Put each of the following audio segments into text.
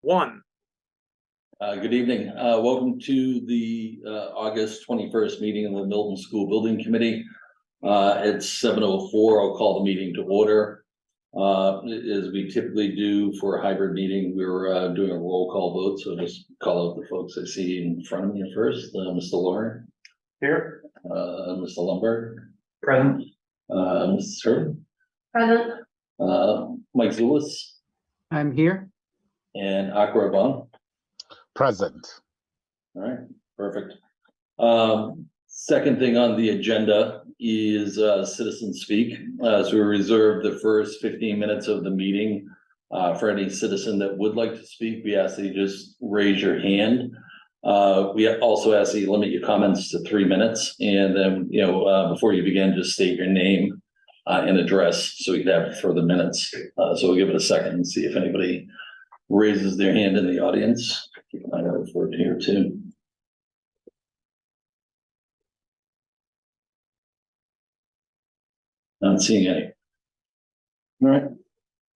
One. Good evening. Welcome to the August 21st meeting of the Milton School Building Committee. It's 7:04. I'll call the meeting to order. As we typically do for a hybrid meeting, we're doing a roll call vote. So just call out the folks I see in front of me first. Mr. Lauren. Here. Mr. Lumberg. Present. Mrs. Herb. Present. Mike Zulis. I'm here. And Akra Bon. Present. All right, perfect. Second thing on the agenda is citizen speak. So we reserve the first 15 minutes of the meeting for any citizen that would like to speak. We ask that you just raise your hand. We also ask that you limit your comments to 3 minutes, and then before you begin, just state your name and address so we can have further minutes. So we'll give it a second and see if anybody raises their hand in the audience. Keep an eye out for it here too. Not seeing any. All right,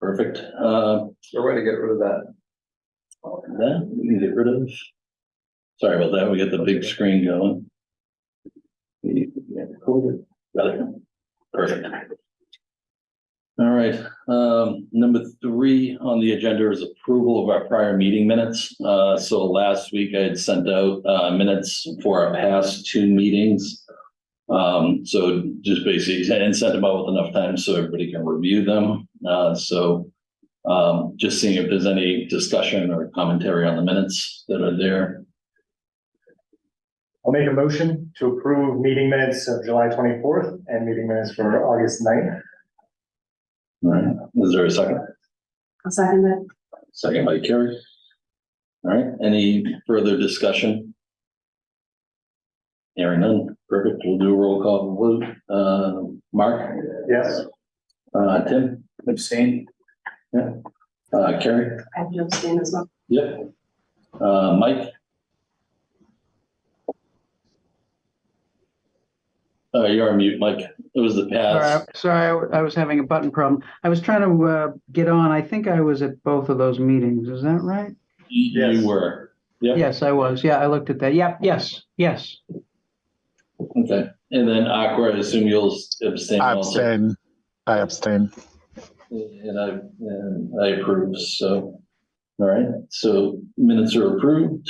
perfect. So way to get rid of that. That we can get rid of. Sorry about that. We got the big screen going. Got it. Perfect. All right. Number 3 on the agenda is approval of our prior meeting minutes. So last week I had sent out minutes for our past 2 meetings. So just basically and sent them out with enough time so everybody can review them. Just seeing if there's any discussion or commentary on the minutes that are there. I'll make a motion to approve meeting minutes of July 24th and meeting minutes for August 9th. All right. Is there a second? I'll second it. Second by Carrie. All right. Any further discussion? Hearing none. Perfect. We'll do a roll call vote. Mark? Yes. Tim? Abstain. Yeah. Carrie? I have to abstain as well. Yep. Mike? You're on mute, Mike. It was the pass. Sorry, I was having a button problem. I was trying to get on. I think I was at both of those meetings. Is that right? You were. Yep. Yes, I was. Yeah, I looked at that. Yep. Yes. Okay. And then Aqua, I assume you'll abstain. I also. abstain. I abstain. And I approve. So, all right. So minutes are approved.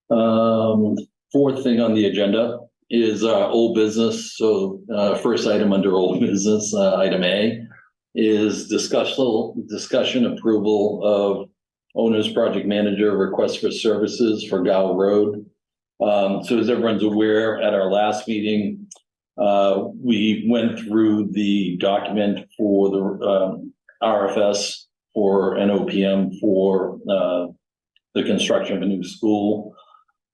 Fourth thing on the agenda is old business. So first item under old business, item A, is discussion approval of owner's project manager request for services for Gow Road. So as everyone's aware, at our last meeting, we went through the document for the RFS for an OPM for the construction of a new school.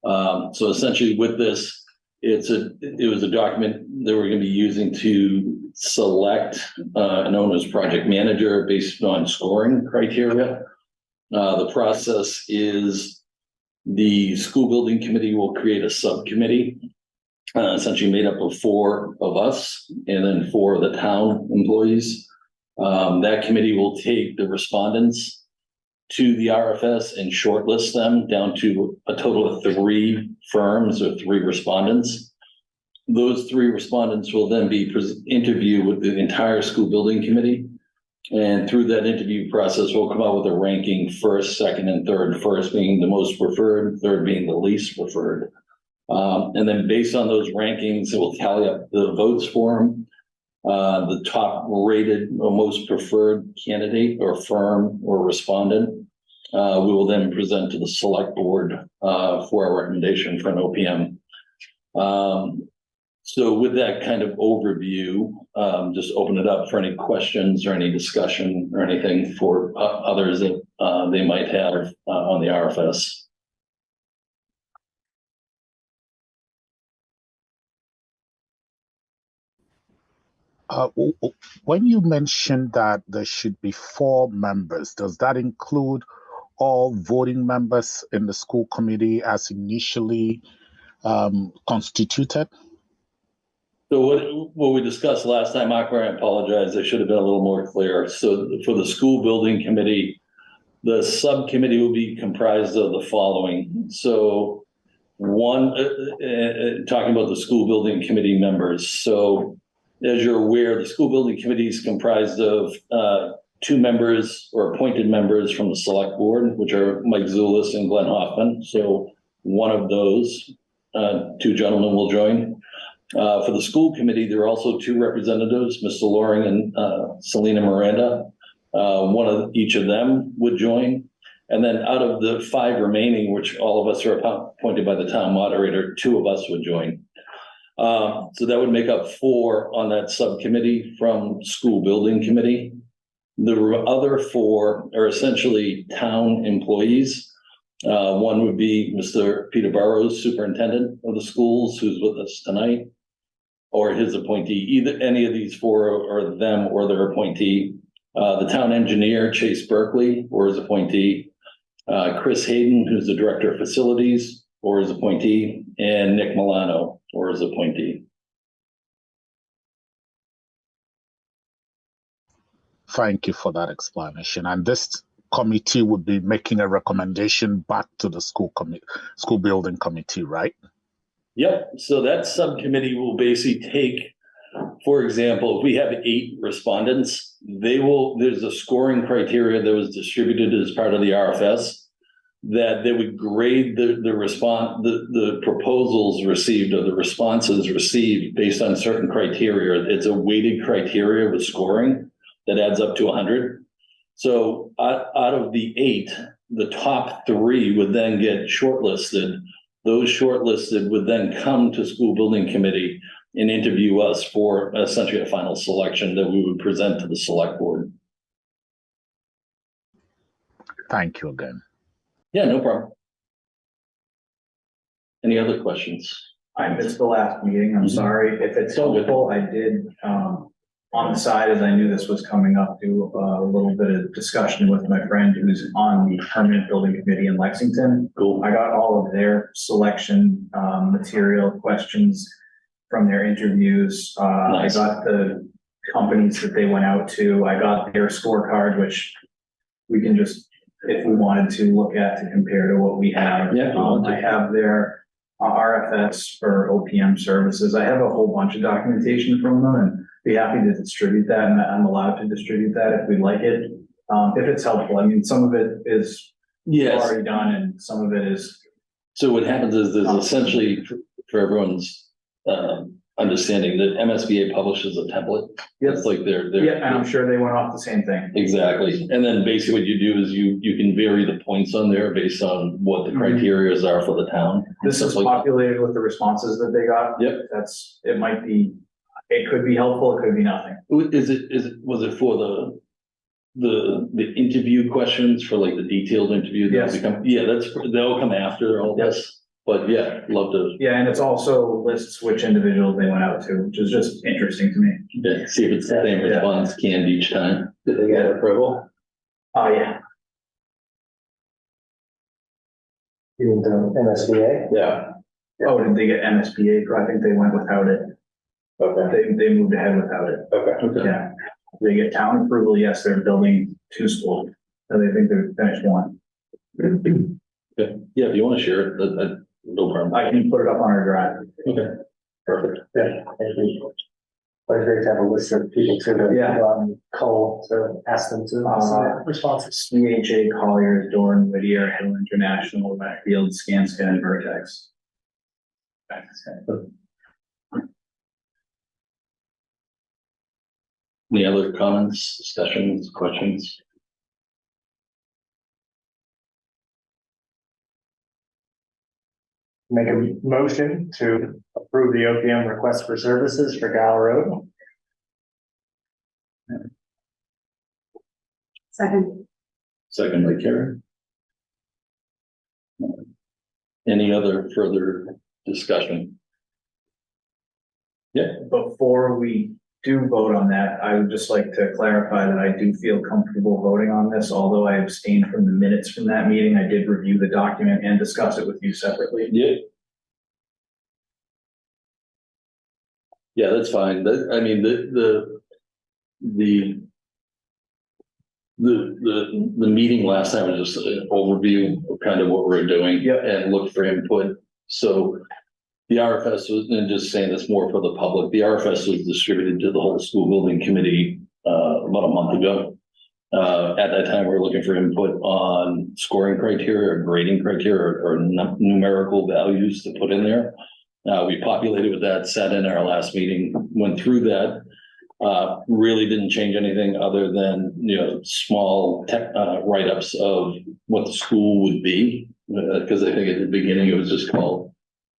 So essentially with this, it was a document that we're going to be using to select an owner's project manager based on scoring criteria. The process is the school building committee will create a subcommittee, essentially made up of 4 of us and then 4 of the town employees. That committee will take the respondents to the RFS and shortlist them down to a total of 3 firms or 3 respondents. Those 3 respondents will then be interviewed with the entire school building committee. And through that interview process, we'll come out with a ranking: first, second, and third. First being the most preferred, third being the least preferred. And then based on those rankings, it will tally up the votes for them. The top rated or most preferred candidate or firm or respondent, we will then present to the select board for a recommendation for an OPM. So with that kind of overview, just open it up for any questions or any discussion or anything for others that they might have on the RFS. When you mentioned that there should be 4 members, does that include all voting members in the school committee as initially constituted? So what we discussed last time, Akbar, I apologize, I should have been a little more clear. So for the school building committee, The subcommittee will be comprised of the following. So one, talking about the school building committee members. So as you're aware, the school building committee is comprised of 2 members or appointed members from the select board, which are Mike Zulis and Glenn Hoffman. So one of those 2 gentlemen will join. For the school committee, there are also 2 representatives, Mr. Loring and Selena Miranda. One of each of them would join. And then out of the 5 remaining, which all of us are appointed by the town moderator, 2 of us would join. So that would make up 4 on that subcommittee from school building committee. The other 4 are essentially town employees. One would be Mr. Peter Burrows, superintendent of the schools, who's with us tonight, or his appointee. Either any of these 4 are them or their appointee. The town engineer, Chase Berkeley, or his appointee. Chris Hayden, who's the director of facilities, or his appointee, and Nick Milano, or his appointee. Thank you for that explanation. And this committee would be making a recommendation back to the school building committee, right? Yep. So that subcommittee will basically take, for example, if we have 8 respondents, there's a scoring criteria that was distributed as part of the RFS that they would grade the proposals received or the responses received based on certain criteria. It's a weighted criteria with scoring that adds up to 100. So out of the 8, the top 3 would then get shortlisted. Those shortlisted would then come to school building committee and interview us for essentially a final selection that we would present to the select board. Thank you again. Yeah, no problem. Any other questions? I missed the last meeting. I'm sorry. If it's helpful, I did, on the side, as I knew this was coming up, do a little bit of discussion with my friend who's on the permanent building committee in Lexington. Cool. I got all of their selection material questions from their interviews. Nice. I got the companies that they went out to. I got their scorecard, which we can just, if we wanted to, look at to compare to what we have. Yeah, if you want to. I have their RFS for OPM services. I have a whole bunch of documentation from them and be happy to distribute that. And I'm allowed to distribute that if we'd like it. If it's helpful. I mean, some of it is Yes. already done and some of it is. So what happens is there's essentially, for everyone's understanding, that MSBA publishes a template. Yep. It's like they're Yeah, and I'm sure they went off the same thing. exactly. And then basically what you do is you can vary the points on there based on what the criteria are for the town. This Stuff is like that. populated with the responses that they got. Yep. It could be helpful, it could be nothing. Was it for the interview questions for like the detailed interview? Yes. They'll come after all this, but yeah, love to Yeah, and it's also lists which individuals they went out to, which is just interesting to me. see if it's the same Yeah. response canned each time. Did they get approval? Oh, yeah. You mean the MSBA? Yeah. Oh, did they get MSBA? I think they went without it. Okay. They moved ahead without it. Okay. Okay. Yeah. They get town approval. Yes, they're building 2 schools. So they think they're finished 1. Okay. Yeah, if you want to share it, that no problem. I can put it up on our drive. Okay. Perfect. Yeah. But it's great to have a list of people to Yeah. call to ask them to submit responses. CHA, Colliers, Dorn, Whittier, Hill International, Backfield, Skanska, and Vertex. Any other comments, discussions, questions? Make a motion to approve the OPM request for services for Gal Road. Second. Second by Karen. Any other further discussion? Before we do vote on that, I would just like to clarify that I do feel comfortable voting on this, although I abstained from the minutes from that meeting. I did review the document and discuss it with you separately. Yeah. Yeah, that's fine. I mean, the the meeting last time was just an overview of kind of what we're doing. Yep. And look for input. So the RFS was, and just saying this more for the public, the RFS was distributed to the whole school building committee about a month ago. At that time, we were looking for input on scoring criteria or grading criteria or numerical values to put in there. We populated with that, sat in our last meeting, went through that. Really didn't change anything other than, small write-ups of what the school would be. Because I think at the beginning it was just called,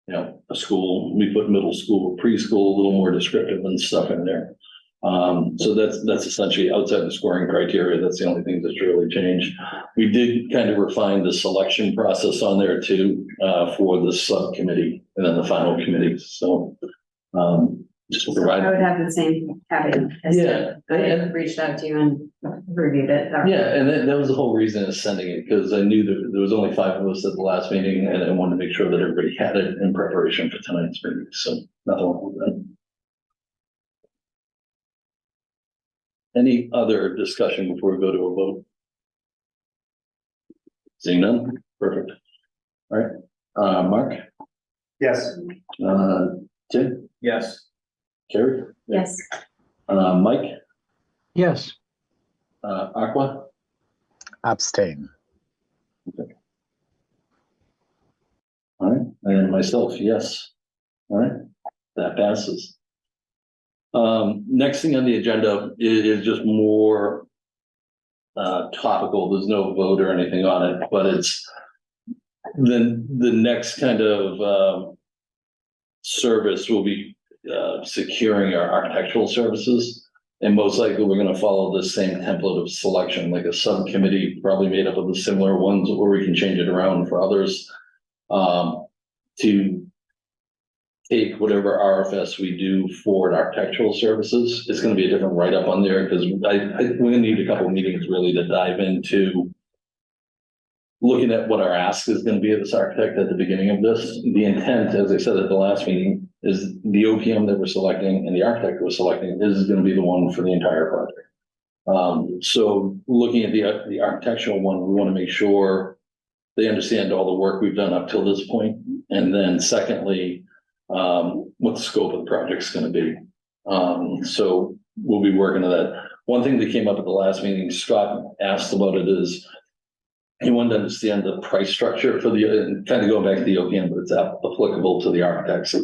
a school. We put middle school, preschool, a little more descriptive and stuff in there. So that's essentially outside the scoring criteria. That's the only thing that's really changed. We did kind of refine the selection process on there too, for the subcommittee and then the final committee. So, just to provide. I would have the same caveat. As Yeah. I had reached out to you and reviewed it. Yeah, and that was the whole reason of sending it, because I knew that there was only 5 of us at the last meeting, and I wanted to make sure that everybody had it in preparation for tonight's meeting. So nothing wrong with that. Any other discussion before we go to a vote? Seeing none, perfect. All right, Mark, Yes. Tim, Yes. Carrie, Yes, Mike, Yes, Aqua, Abstain. all right, and myself, yes. All right, that passes. Next thing on the agenda is just more topical. There's no vote or anything on it, but it's the next kind of service will be securing our architectural services. And most likely we're going to follow the same template of selection, like a subcommittee, probably made up of the similar ones, or we can change it around for others, to take whatever RFS we do for architectural services. It's going to be a different write-up on there, because we're going to need a couple of meetings really to dive into looking at what our ask is going to be of this architect at the beginning of this. The intent, as I said at the last meeting, is the OPM that we're selecting and the architect that we're selecting is going to be the one for the entire project. So looking at the architectural one, we want to make sure they understand all the work we've done up till this point. And then secondly, what the scope of the project is going to be. So we'll be working on that. One thing that came up at the last meeting, Scott asked about it, is he wanted to understand the price structure for the, kind of going back to the OPM, but it's applicable to the architects,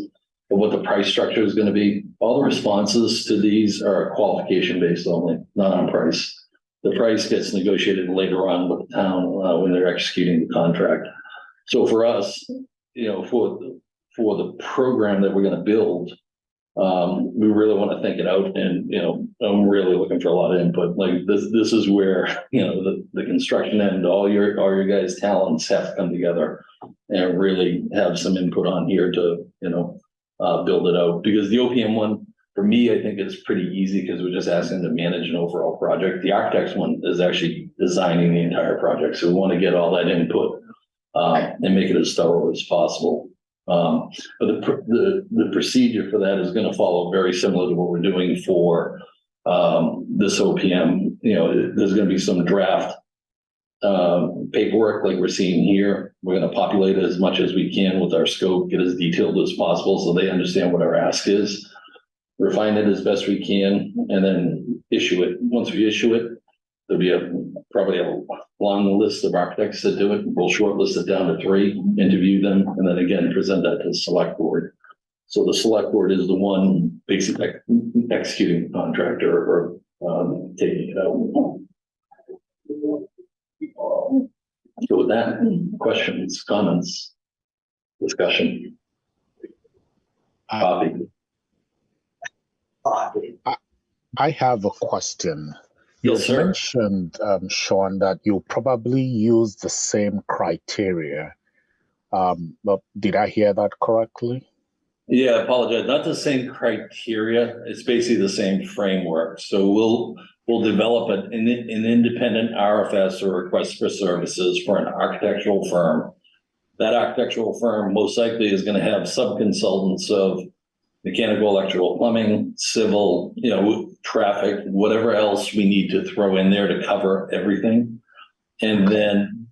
but what the price structure is going to be. All the responses to these are qualification based only, not on price. The price gets negotiated later on with the town when they're executing the contract. So for us, for the program that we're going to build, we really want to think it out, and I'm really looking for a lot of input. Like this is where the construction end, all your guys' talents have to come together and really have some input on here to build it out. Because the OPM one, for me, I think is pretty easy because we're just asking to manage an overall project. The architect's one is actually designing the entire project, so we want to get all that input and make it as thorough as possible. But the procedure for that is going to follow very similar to what we're doing for this OPM. There's going to be some draft paperwork like we're seeing here. We're going to populate it as much as we can with our scope, get as detailed as possible so they understand what our ask is, refine it as best we can, and then issue it. Once we issue it, there'll be probably a long list of architects that do it. We'll shortlist it down to 3, interview them, and then again, present that to the select board. So the select board is the one basically executing the contractor or taking it out. So with that, questions, comments, discussion? Copy. I have a question. Yes, You've sir. mentioned, Sean, that you probably use the same criteria. But did I hear that correctly? Yeah, I apologize. Not the same criteria. It's basically the same framework. So we'll develop an independent RFS or request for services for an architectural firm. That architectural firm most likely is going to have sub-consultants of mechanical, electrical, plumbing, civil, traffic, whatever else we need to throw in there to cover everything. And then,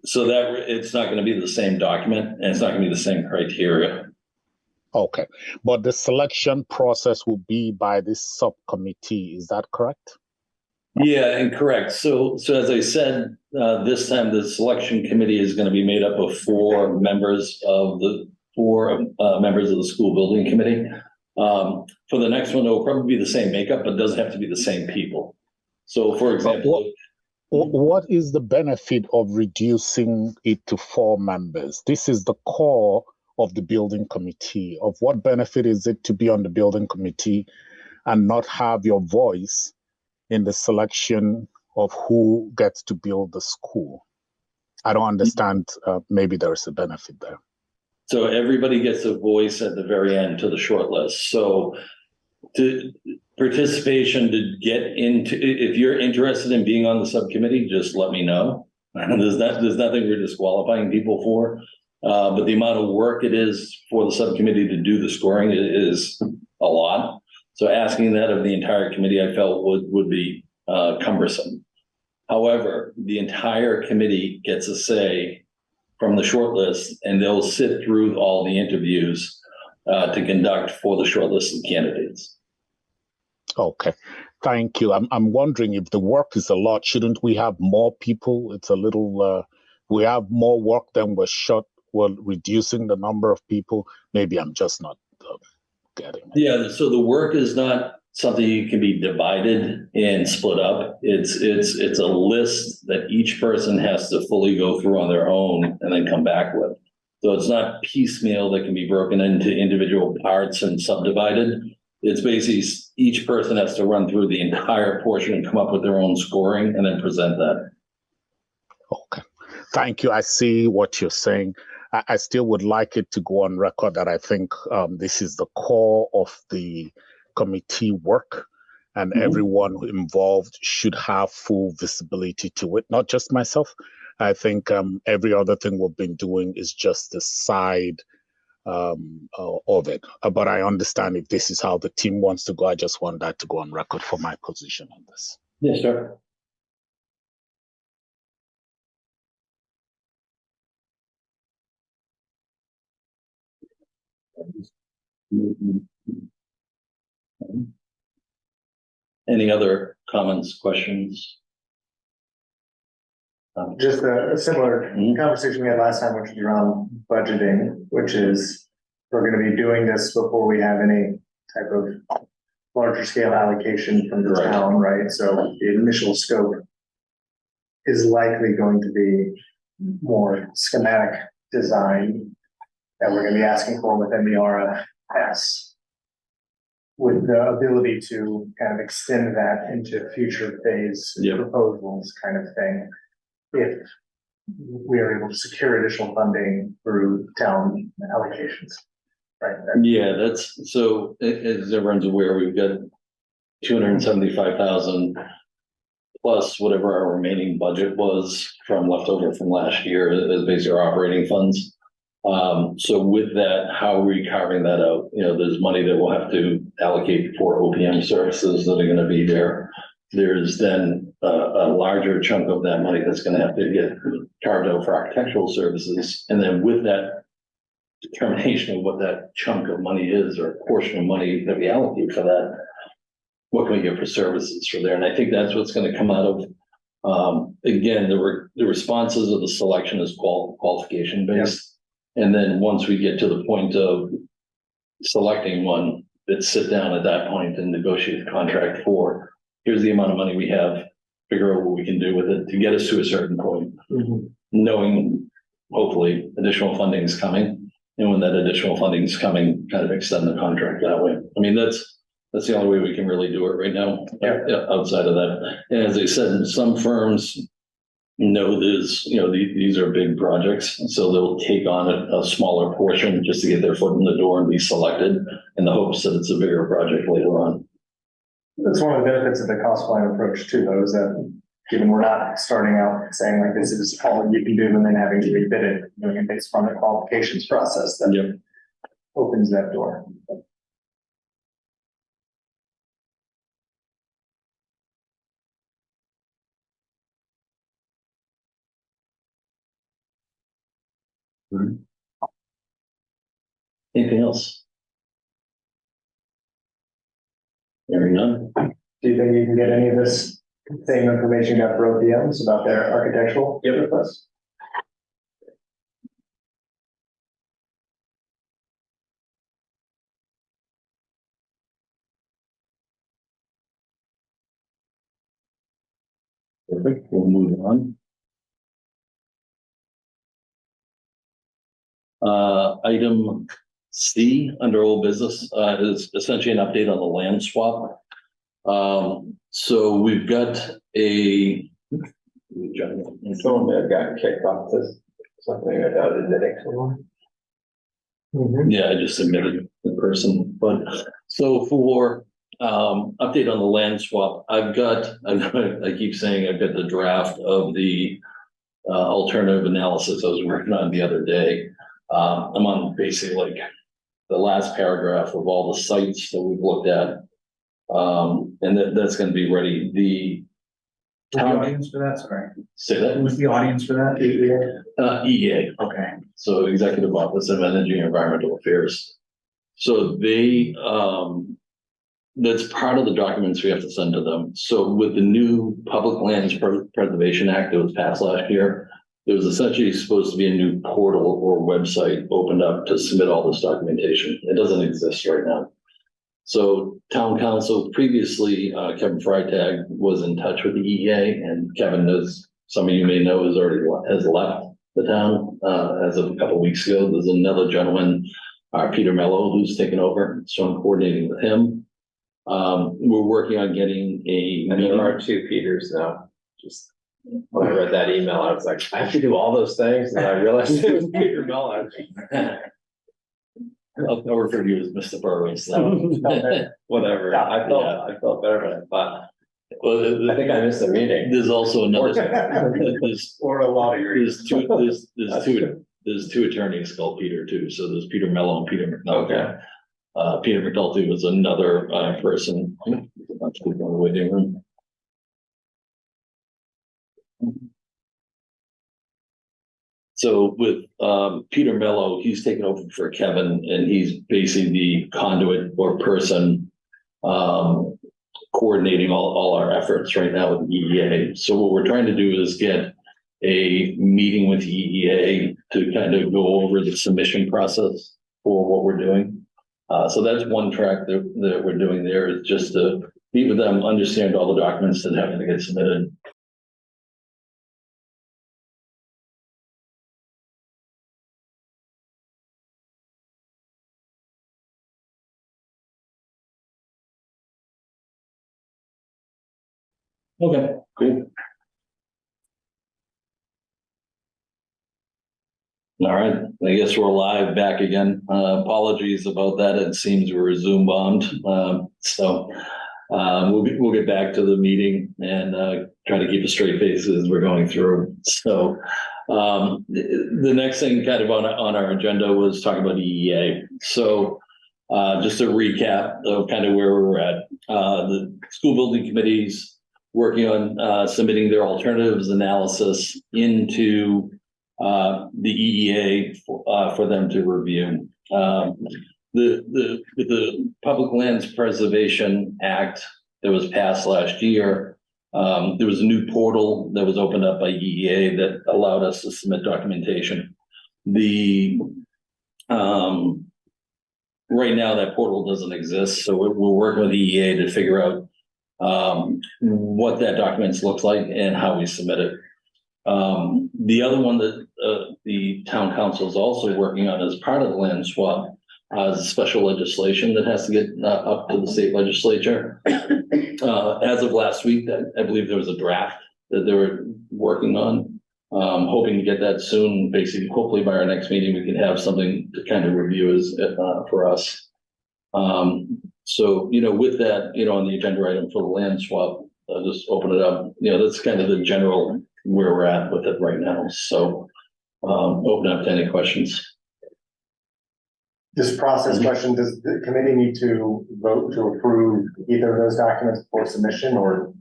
so that it's not going to be the same document and it's not going to be the same criteria. Okay, but the selection process will be by this subcommittee, is that correct? Yeah, and correct. So as I said, this time the selection committee is going to be made up of four members of the school building committee. For the next one, it will probably be the same makeup, but it doesn't have to be the same people. So for example, what is the benefit of reducing it to 4 members? This is the core of the building committee. Of what benefit is it to be on the building committee and not have your voice in the selection of who gets to build the school? I don't understand. Maybe there's a benefit there. So everybody gets a voice at the very end to the short list. So participation to get into, if you're interested in being on the subcommittee, just let me know. There's nothing we're disqualifying people for. But the amount of work it is for the subcommittee to do the scoring is a lot. So asking that of the entire committee, I felt would be cumbersome. However, the entire committee gets a say from the shortlist, and they'll sit through all the interviews to conduct for the shortlisted candidates. Okay, thank you. I'm wondering if the work is a lot, shouldn't we have more people? It's a little, we have more work than we're reducing the number of people. Maybe I'm just not getting it. Yeah, so the work is not something you can be divided and split up. It's a list that each person has to fully go through on their own and then come back with. So it's not piecemeal that can be broken into individual parts and subdivided. It's basically each person has to run through the entire portion and come up with their own scoring and then present that. Okay, thank you. I see what you're saying. I still would like it to go on record that I think this is the core of the committee work, and everyone involved should have full visibility to it, not just myself. I think every other thing we've been doing is just the side of it. But I understand if this is how the team wants to go. I just want that to go on record for my position on this. Yes, sir. Any other comments, questions? Just a similar conversation we had last time, which was around budgeting, which is we're going to be doing this before we have any type of larger scale allocation from the Right. town, right? So the initial scope is likely going to be more schematic design that we're going to be asking for within the RFS, with the ability to kind of extend that into future phase proposals kind of thing, if we are able to secure additional funding through town allocations, right? Yeah, that's, so as everyone's aware, we've got 275,000 plus whatever our remaining budget was from leftover from last year as basically our operating funds. So with that, how are we carving that out? You know, there's money that we'll have to allocate for OPM services that are going to be there. There's then a larger chunk of that money that's going to have to get carved out for architectural services. And then with that determination of what that chunk of money is, or portion of money that we allocate for that, what can we get for services for there? And I think that's what's going to come out of, again, the responses of the selection is qualification based. And then once we get to the point of selecting one, let's sit down at that point and negotiate the contract for, here's the amount of money we have, figure out what we can do with it to get us to a certain point, knowing hopefully additional funding is coming. And when that additional funding is coming, kind of extend the contract that way. I mean, that's the only way we can really do it right now. Outside of that. And as I said, some firms know there's, you know, these are big projects. So they'll take on a smaller portion just to get their foot in the door and be selected in the hopes that it's a bigger project later on. That's one of the benefits of the cost plan approach too, though, is that given we're not starting out saying like this is all you can do and then having to rebid it, doing it based on the qualifications process that opens that door. Anything else? Hearing none. Do you think you can get any of this same information you got for OPMs about their architectural requests? Perfect, we'll move on. Item C under old business, is essentially an update on the land swap. So we've got a. Someone may have gotten kicked off this, something about admitting someone. Yeah, I just submitted the person, but so for update on the land swap, I keep saying I've got the draft of the alternative analysis I was working on the other day. I'm on basically like the last paragraph of all the sites that we've looked at. And that's gonna be ready. The Who's the audience for that? Sorry. say that Who's the audience for that? EA. Okay. So Executive Office of Energy and Environmental Affairs. So they, that's part of the documents we have to send to them. So with the new Public Lands Preservation Act that was passed last year, there was essentially supposed to be a new portal or website opened up to submit all this documentation. It doesn't exist right now. So town council previously, Kevin Freitag was in touch with the EEA, and Kevin, as some of you may know, has left the town as of a couple of weeks ago. There's another gentleman, Peter Mello, who's taken over. So I'm coordinating with him. We're working on getting a. And there are two Peters now. Just when I read that email, I was like, I have to do all those things, and I realized it was Peter Mellon. I'll refer to you as Mr. Burrows. So. Whatever. I felt better, but I thought, Well, I think I missed a meeting. there's also another. Or a lot of your. There's two attorneys called Peter too. So there's Peter Mello and Peter McNulty. Peter McNulty was another person. There's a bunch of people in the waiting room. So with Peter Mello, he's taken over for Kevin, and he's basically the conduit or person coordinating all our efforts right now with the EEA. So what we're trying to do is get a meeting with the EEA to kind of go over the submission process for what we're doing. So that's one track that we're doing there, is just to meet with them, understand all the documents that have to get submitted. Okay, cool. All right, I guess we're live back again. Apologies about that. It seems we're Zoom bombed. We'll get back to the meeting and try to keep a straight face as we're going through. So the next thing kind of on our agenda was talking about EEA. So just a recap of kind of where we're at. The school building committees working on submitting their alternatives analysis into the EEA for them to review. The Public Lands Preservation Act that was passed last year, there was a new portal that was opened up by EEA that allowed us to submit documentation. Right now that portal doesn't exist, so we're working with EEA to figure out what that documents looks like and how we submit it. The other one that the town council is also working on as part of the land swap is special legislation that has to get up to the state legislature. As of last week, I believe there was a draft that they were working on. Hoping to get that soon. Basically, hopefully by our next meeting, we can have something to kind of review for us. So, with that, on the agenda item for the land swap, I'll just open it up. That's kind of the general where we're at with it right now. So, open up to any questions. This process question, does the committee need to vote to approve either of those documents for submission or?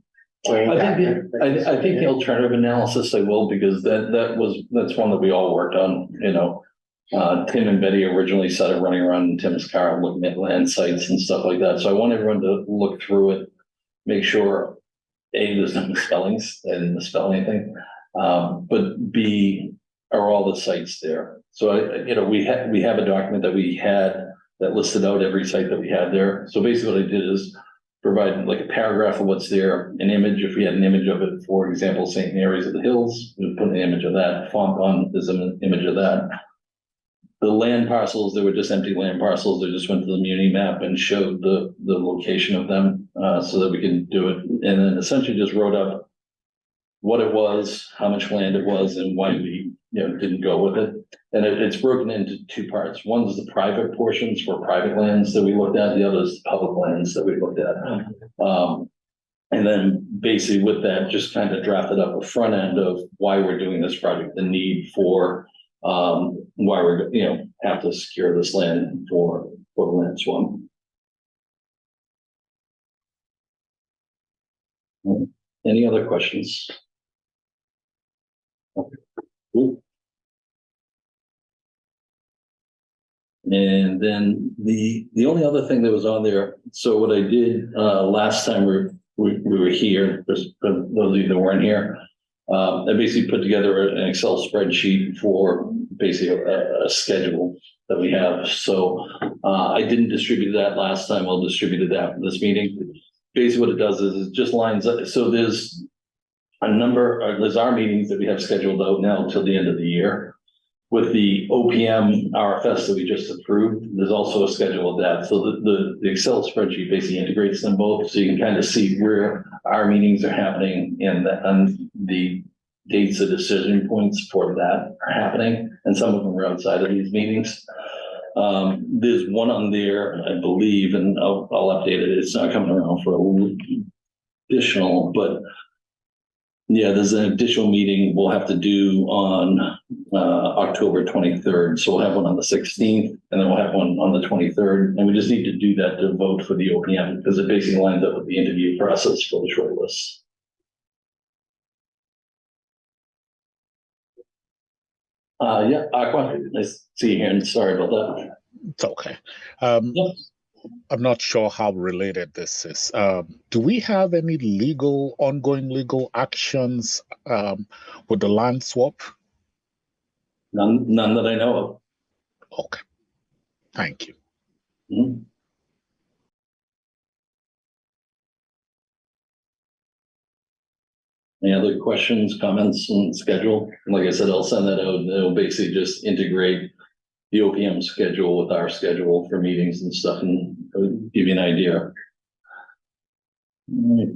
I think the alternative analysis I will, because that's one that we all worked on, Tim and Betty originally started running around in Tim's car, looking at land sites and stuff like that. So I want everyone to look through it, make sure, A, there's no misspellings, they didn't misspell anything. But B, are all the sites there? So we have a document that we had that listed out every site that we had there. So basically what I did is provide like a paragraph of what's there, an image, if we had an image of it, for example, St. Mary's of the Hills, we would put an image of that, Font is an image of that. The land parcels, they were just empty land parcels. They just went to the muni map and showed the location of them, so that we can do it. And then essentially just wrote up what it was, how much land it was, and why we, didn't go with it. And it's broken into two parts. One's the private portions for private lands that we looked at. The other is public lands that we looked at. And then basically with that, just kind of drafted up a front end of why we're doing this project, the need for why we're, have to secure this land for the land swap. Any other questions? Okay. Cool. And then the only other thing that was on there, so what I did last time we were here, just for those of you that weren't here, I basically put together an Excel spreadsheet for basically a schedule that we have. So I didn't distribute that last time. I'll distribute that for this meeting. Basically what it does is it just lines up. So there's there's our meetings that we have scheduled out now until the end of the year. With the OPM RFS that we just approved, there's also a schedule of that. So the Excel spreadsheet basically integrates them both. So you can kind of see where our meetings are happening and the dates of decision points for that are happening. And some of them are outside of these meetings. There's one on there, I believe, and I'll update it. It's not coming around for additional, but yeah, there's an additional meeting we'll have to do on October 23rd. So we'll have one on the 16th, and then we'll have one on the 23rd. And we just need to do that to vote for the OPM because it basically lines up with the interview process for the short list. Yeah, Aqua, nice to see you here, and sorry about that. It's okay. Yep. I'm not sure how related this is. Do we have any ongoing legal actions with the land swap? None that I know of. Okay. Thank you. Mm-hmm. Any other questions, comments on schedule? Like I said, I'll send that out and it'll basically just integrate the OPM schedule with our schedule for meetings and stuff and give you an idea. All right.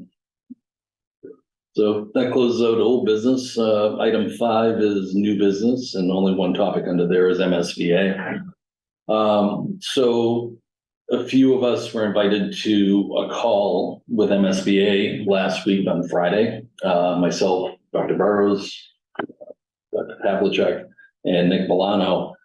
So that closes out old business. Item 5 is new business, and only one topic under there is MSBA. So a few of us were invited to a call with MSBA last week on Friday. Myself, Dr. Burrows, Dr. Pavlicek, and Nick Milano.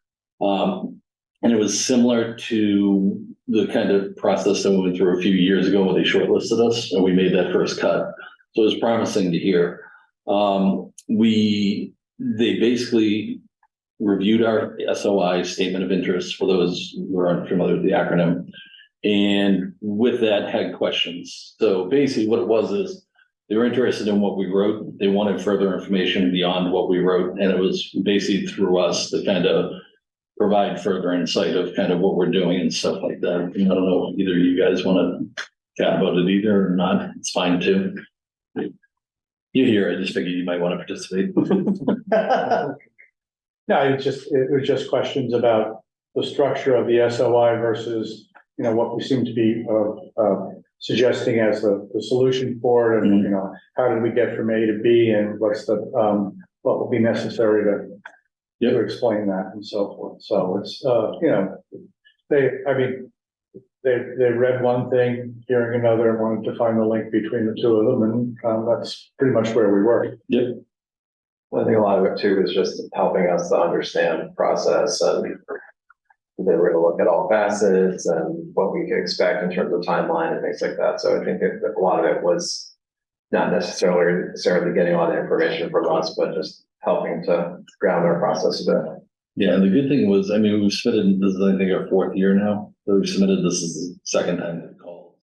And it was similar to the kind of process that we went through a few years ago when they shortlisted us and we made that first cut. So it was promising to hear. They basically reviewed our SOI, statement of interest, for those who aren't familiar with the acronym, and with that had questions. So basically what it was is they were interested in what we wrote. They wanted further information beyond what we wrote, and it was basically through us to kind of provide further insight of kind of what we're doing and stuff like that. And I don't know if either of you guys want to chat about it either or not. It's fine too. You're here. I just figured you might want to participate. No, it was just questions about the structure of the SOI versus, what we seem to be suggesting as the solution for it, and how did we get from A to B, and what's what will be necessary to explain that and so forth. So it's they read one thing, hearing another, and wanted to find the link between the two of them, and that's pretty much where we were. Yep. I think a lot of it too is just helping us to understand the process, and they were going to look at all facets and what we could expect in terms of timeline and things like that. So I think that a lot of it was not necessarily getting a lot of information from us, but just helping to ground our process a bit. Yeah, and the good thing was, I mean, we've submitted, this is, I think, our fourth year now, so we've submitted this is the second time